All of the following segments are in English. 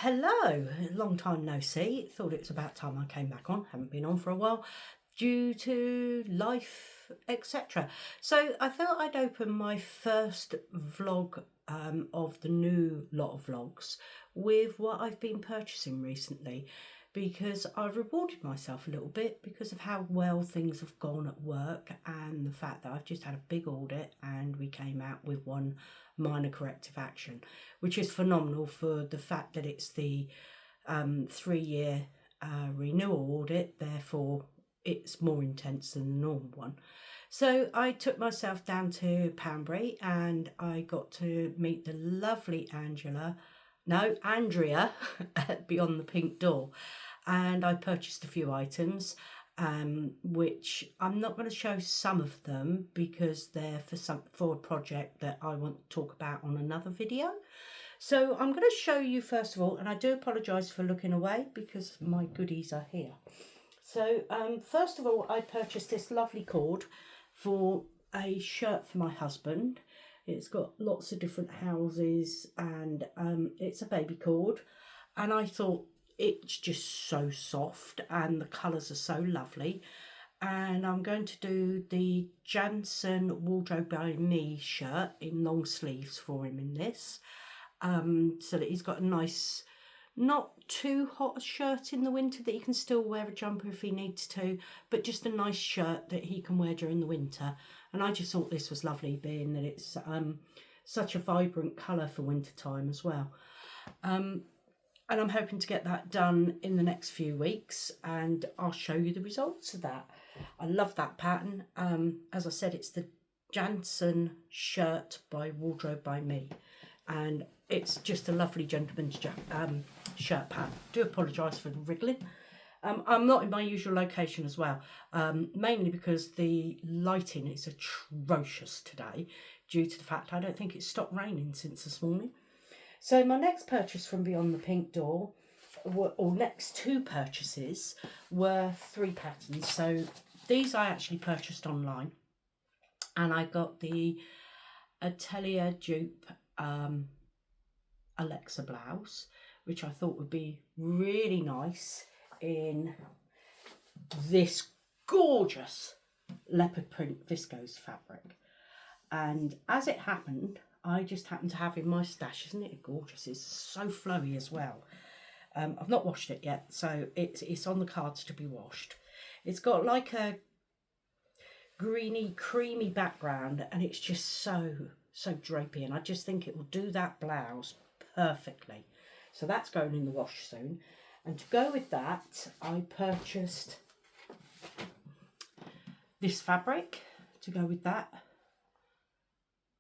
Hello, long time no see. Thought it was about time I came back on. Haven't been on for a while due to life, etc. So I thought I'd open my first vlog of the new lot of vlogs with what I've been purchasing recently, because I've rewarded myself a little bit because of how well things have gone at work and the fact that I've just had a big audit and we came out with one minor corrective action, which is phenomenal for the fact that it's the 3-year renewal audit, therefore it's more intense than the normal one. So I took myself down to Panbury and I got to meet the lovely Andrea at Beyond the Pink Door, and I purchased a few items, which I'm not going to show some of them because they're for a project that I want to talk about on another video. So I'm going to show you first of all, and I do apologise for looking away because my goodies are here. So first of all, I purchased this lovely cord for a shirt for my husband. It's got lots of different houses and it's a baby cord, and I thought it's just so soft and the colours are so lovely. And I'm going to do the Jenson Wardrobe by Me shirt in long sleeves for him in this, so that he's got a nice, not too hot shirt in the winter that he can still wear a jumper if he needs to, but just a nice shirt that he can wear during the winter. And I just thought this was lovely, being that it's such a vibrant colour for winter time as well. And I'm hoping to get that done in the next few weeks, and I'll show you the results of that. I love that pattern. As I said, it's the Jenson shirt by Wardrobe by Me, and it's just a lovely gentleman's shirt pattern. Do apologise for the wriggling. I'm not in my usual location as well, mainly because the lighting is atrocious today due to the fact I don't think it's stopped raining since this morning. So my next purchase from Beyond the Pink Door, or next two purchases, were 3 patterns. So these I actually purchased online, and I got the Atelier Jupe Alexa blouse, which I thought would be really nice in this gorgeous leopard print viscose fabric. And as it happened, I just happened to have in my stash, isn't it gorgeous? It's so flowy as well. I've not washed it yet, so it's on the cards to be washed. It's got like a greeny, creamy background, and it's just so drapey, and I just think it will do that blouse perfectly. So that's going in the wash soon. And to go with that, I purchased this fabric to go with that.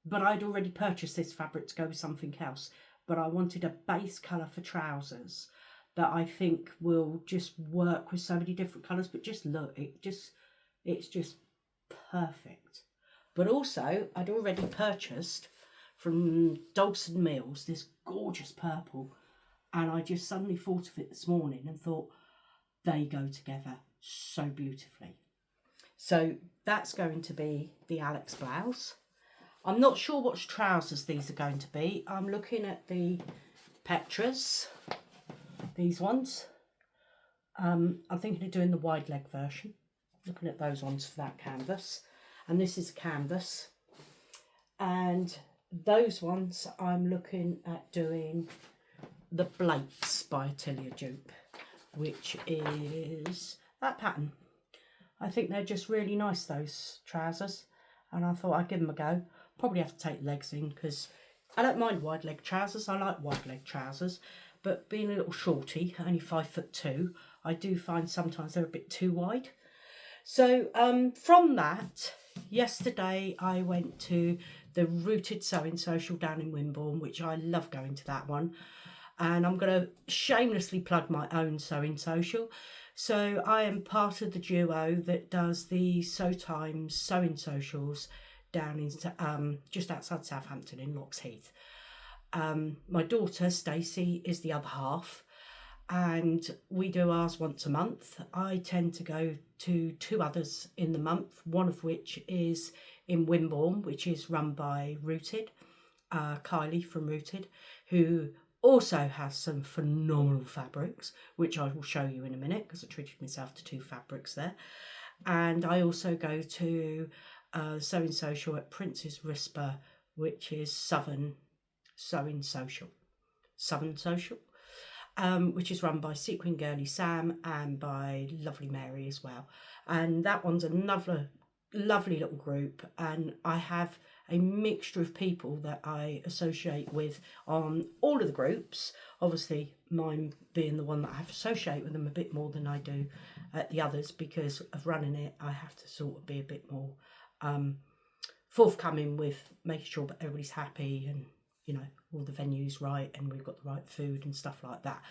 But I'd already purchased this fabric to go with something else. But I wanted a base colour for trousers that I think will just work with so many different colours. But just look, it's just perfect. But also, I'd already purchased from Dodson Mills this gorgeous purple. And I just suddenly thought of it this morning and thought, they go together so beautifully. So that's going to be the Alex blouse. I'm not sure what trousers these are going to be. I'm looking at the Petras, these ones. I'm thinking of doing the wide leg version. Looking at those ones for that canvas. And this is canvas. And those ones I'm looking at doing the Blakes by Atelier Jupe, which is that pattern. I think they're just really nice, those trousers. And I thought I'd give them a go. Probably have to take legs in because I don't mind wide leg trousers. I like wide leg trousers, but being a little shorty, only 5'2", I do find sometimes they're a bit too wide. So from that, yesterday I went to the Rooted Sewing Social down in Wimborne, which I love going to that one. And I'm going to shamelessly plug my own sewing social. So I am part of the duo that does the Sew Times sewing socials down in just outside Southampton in Loxheath. My daughter Stacey is the other half, and we do ours once a month. I tend to go to 2 others in the month, one of which is in Wimborne, which is run by Rooted, Kylie from Rooted, who also has some phenomenal fabrics, which I will show you in a minute because I treated myself to 2 fabrics there. And I also go to Sewing Social at Prince's Whisper, which is Southern Social, which is run by Sequin Girly Sam and by Lovely Mary as well. And that one's another lovely little group, and I have a mixture of people that I associate with on all of the groups. Obviously, mine being the one that I have to associate with them a bit more than I do at the others, because of running it. I have to sort of be a bit more forthcoming with making sure that everybody's happy and, you know, all the venues right and we've got the right food and stuff like that.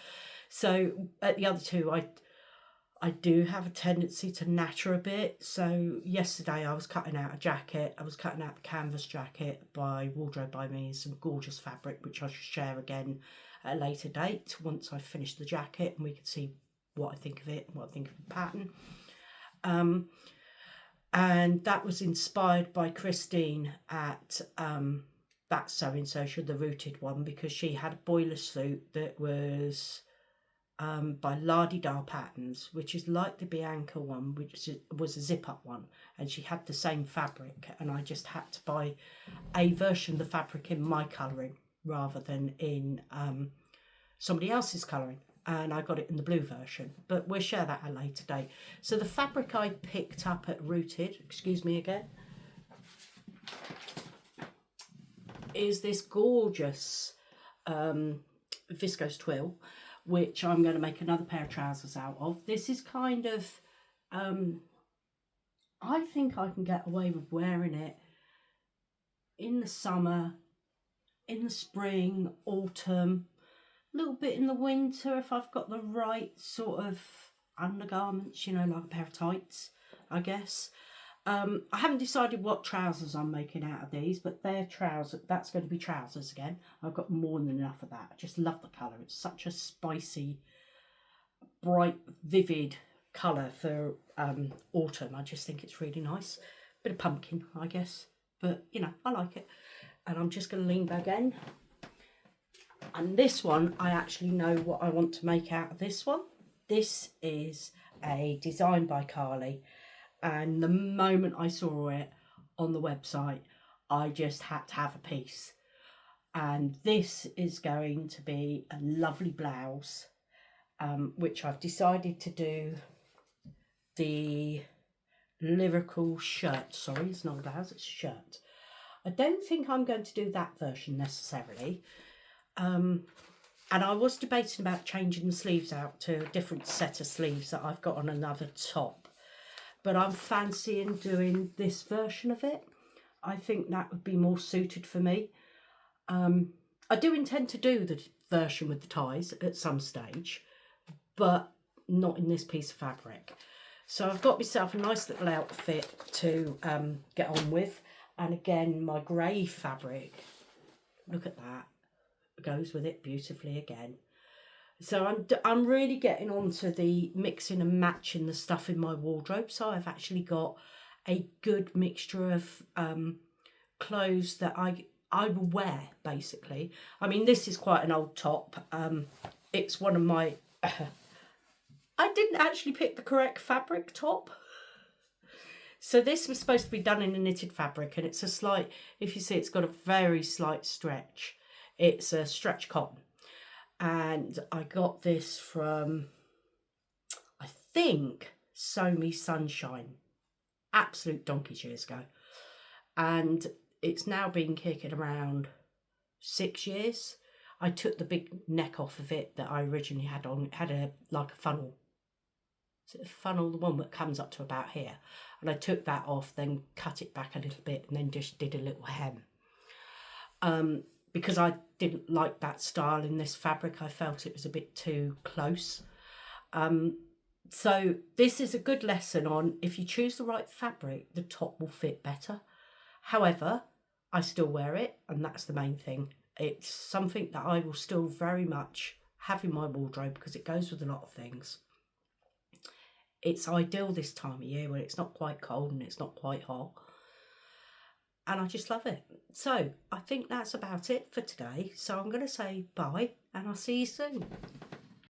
So at the other two, I do have a tendency to natter a bit. So yesterday I was cutting out a jacket. I was cutting out the canvas jacket by Wardrobe by Me, some gorgeous fabric, which I shall share again at a later date once I've finished the jacket and we can see what I think of it and what I think of the pattern. And that was inspired by Christine at that Sewing Social, the Rooted one, because she had a boiler suit that was by La-Di-Da Patterns, which is like the Bianca one, which was a zip-up one, and she had the same fabric, and I just had to buy a version of the fabric in my colouring rather than in somebody else's colouring, and I got it in the blue version, but we'll share that at a later date. So the fabric I picked up at Rooted, excuse me again, is this gorgeous viscose twill, which I'm going to make another pair of trousers out of. This is kind of, I think I can get away with wearing it in the summer, in the spring, autumn, a little bit in the winter if I've got the right sort of undergarments, you know, like a pair of tights, I guess. I haven't decided what trousers I'm making out of these, but they're trousers. That's going to be trousers again. I've got more than enough of that. I just love the colour. It's such a spicy, bright, vivid colour for autumn. I just think it's really nice. Bit of pumpkin, I guess. But, you know, I like it. And I'm just going to lean back in. And this one, I actually know what I want to make out of this one. This is a design by Carly. And the moment I saw it on the website, I just had to have a piece. And this is going to be a lovely blouse, which I've decided to do the Lyrical shirt. Sorry, it's not a blouse, it's a shirt. I don't think I'm going to do that version necessarily. And I was debating about changing the sleeves out to a different set of sleeves that I've got on another top. But I'm fancying doing this version of it. I think that would be more suited for me. I do intend to do the version with the ties at some stage, but not in this piece of fabric. So I've got myself a nice little outfit to get on with. And again, my grey fabric, look at that, goes with it beautifully again. So I'm really getting onto the mixing and matching the stuff in my wardrobe. So I've actually got a good mixture of clothes that I will wear, basically. I mean, this is quite an old top. It's one of my... I didn't actually pick the correct fabric top. So this was supposed to be done in a knitted fabric, and it's a slight... If you see, it's got a very slight stretch. It's a stretch cotton. And I got this from, I think, Sew Me Sunshine, absolute donkey's years ago. And it's now been kicking around 6 years. I took the big neck off of it that I originally had on. It had like a funnel. Is it a funnel, the one that comes up to about here? And I took that off, then cut it back a little bit, and then just did a little hem. Because I didn't like that style in this fabric. I felt it was a bit too close. So this is a good lesson on if you choose the right fabric, the top will fit better. However, I still wear it, and that's the main thing. It's something that I will still very much have in my wardrobe because it goes with a lot of things. It's ideal this time of year when it's not quite cold and it's not quite hot. and I just love it. So I think that's about it for today. So I'm going to say bye, and I'll see you soon.